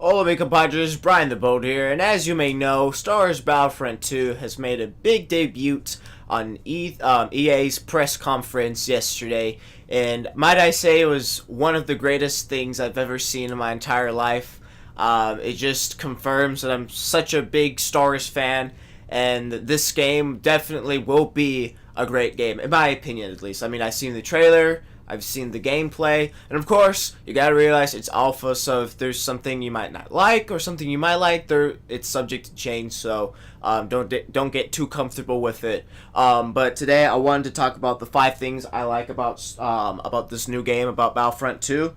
Hola mi compadres, Brian the Boat here, and as you may know, Star Wars Battlefront 2 has made a big debut on EA's press conference yesterday, and might I say it was one of the greatest things I've ever seen in my entire life. It just confirms that I'm such a big Star Wars fan, and this game definitely will be a great game, in my opinion at least. I mean, I've seen the trailer, I've seen the gameplay, and of course, you gotta realize it's alpha, so if there's something you might not like or something you might like, it's subject to change, so don't get too comfortable with it. But today I wanted to talk about the 5 things I like about this new game, about Battlefront 2.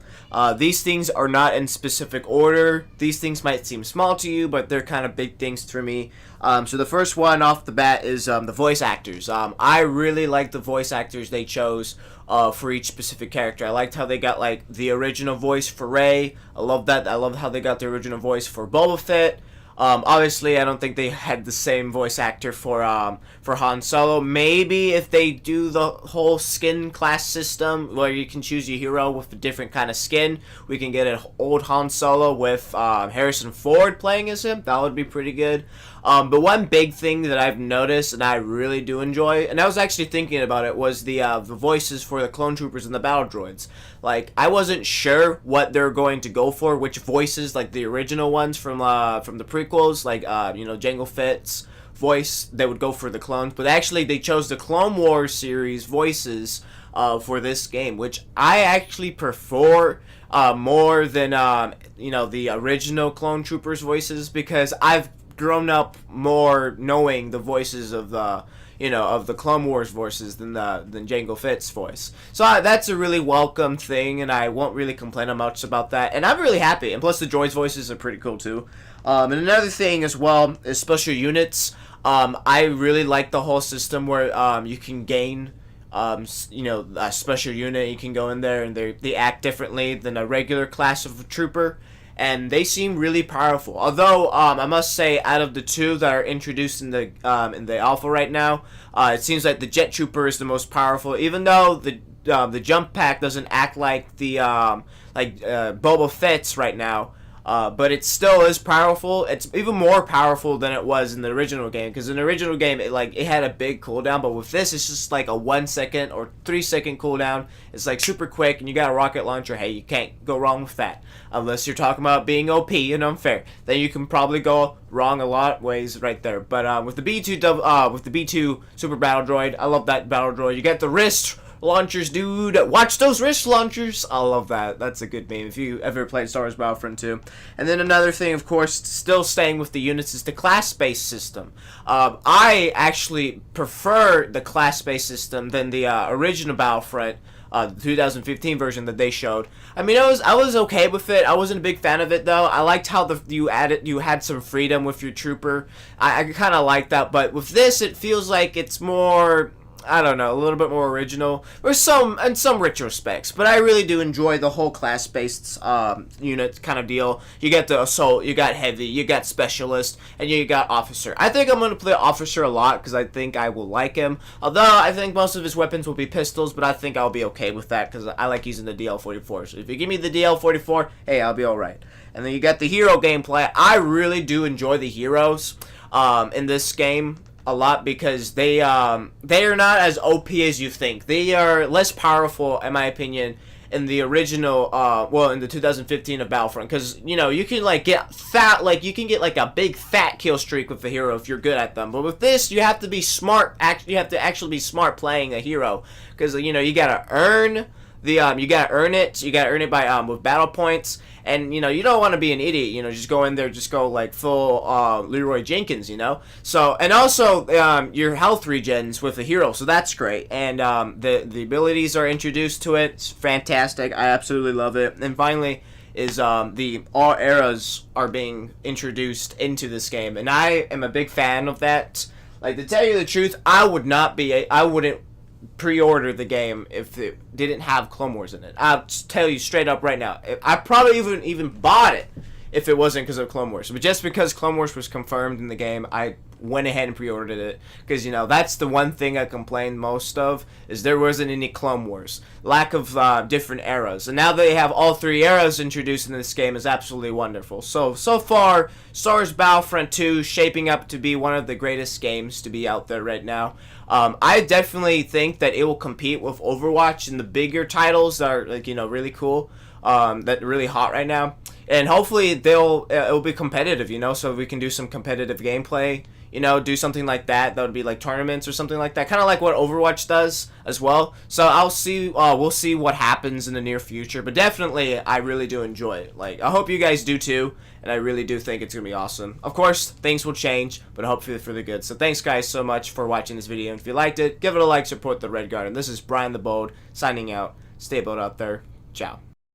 These things are not in specific order. These things might seem small to you, but they're kind of big things for me. So the first one off the bat is the voice actors. I really like the voice actors they chose for each specific character. I liked how they got like the original voice for Rey. I love that. I love how they got the original voice for Boba Fett. Obviously, I don't think they had the same voice actor for Han Solo. Maybe if they do the whole skin class system where you can choose your hero with a different kind of skin, we can get an old Han Solo with Harrison Ford playing as him. That would be pretty good. But one big thing that I've noticed and I really do enjoy, and I was actually thinking about it, was the voices for the clone troopers and the battle droids. Like, I wasn't sure what they're going to go for, which voices, like the original ones from the prequels, like Jango Fett's voice, they would go for the clones. But actually, they chose the Clone Wars series voices for this game, which I actually prefer more than the original clone troopers voices, because I've grown up more knowing the voices of the Clone Wars voices than Jango Fett's voice. So that's a really welcome thing, and I won't really complain much about that. And I'm really happy. And plus, the droids' voices are pretty cool too. And another thing as well is special units. I really like the whole system where you can gain a special unit. You can go in there and they act differently than a regular class of trooper. And they seem really powerful. Although I must say, out of the 2 that are introduced in the alpha right now, it seems like the Jet Trooper is the most powerful. Even though the jump pack doesn't act like the Boba Fett's right now, but it still is powerful. It's even more powerful than it was in the original game, because in the original game it had a big cooldown, but with this it's just like a 1 second or 3 second cooldown. It's like super quick, and you got a rocket launcher. Hey, you can't go wrong with that, unless you're talking about being OP and unfair. Then you can probably go wrong a lot of ways right there. But with the B2 super battle droid, I love that battle droid. You get the wrist launchers, dude. Watch those wrist launchers. I love that. That's a good meme if you ever played Star Wars Battlefront 2. And then another thing, of course, still staying with the units, is the class-based system. I actually prefer the class-based system than the original Battlefront, the 2015 version that they showed. I mean, I was okay with it. I wasn't a big fan of it though. I liked how you had some freedom with your trooper. I kind of like that, but with this, it feels like it's more, I don't know, a little bit more original, or some retrospects. But I really do enjoy the whole class-based unit kind of deal. You got the assault, you got heavy, you got specialist, and you got officer. I think I'm gonna play officer a lot because I think I will like him. Although I think most of his weapons will be pistols, but I think I'll be okay with that because I like using the DL-44. So if you give me the DL-44, hey, I'll be all right. And then you got the hero gameplay. I really do enjoy the heroes in this game a lot, because they are not as OP as you think. They are less powerful, in my opinion, in the original, in the 2015 of Battlefront, because you can get fat, you can get a big fat kill streak with the hero if you're good at them. But with this, you have to be smart. You have to actually be smart playing a hero, because you gotta earn you gotta earn it. You gotta earn it by with battle points. And, you don't want to be an idiot, just go in there, just go, full Leroy Jenkins, So, and also, your health regens with the hero, so that's great. And the abilities are introduced to it. It's fantastic. I absolutely love it. And finally is the all eras are being introduced into this game. And I am a big fan of that. To tell you the truth, I wouldn't pre-order the game if it didn't have Clone Wars in it. I'll tell you straight up right now. I probably even bought it if it wasn't because of Clone Wars. But just because Clone Wars was confirmed in the game, I went ahead and pre-ordered it, because that's the one thing I complained most of, is there wasn't any Clone Wars, lack of different eras, and now they have all 3 eras introduced in this game is absolutely wonderful. So far, Star Wars Battlefront 2 shaping up to be one of the greatest games to be out there right now. I definitely think that it will compete with Overwatch and the bigger titles that are really cool, that are really hot right now. And hopefully it'll be competitive, so we can do some competitive gameplay, do something like that. That would be like tournaments or something like that, kind of like what Overwatch does as well. So we'll see what happens in the near future. But definitely, I really do enjoy it. Like, I hope you guys do too, and I really do think it's gonna be awesome. Of course, things will change, but hopefully for the good. So thanks guys so much for watching this video. And if you liked it, give it a like, support the Red Guard. And this is Brian the Bold signing out. Stay bold out there. Ciao.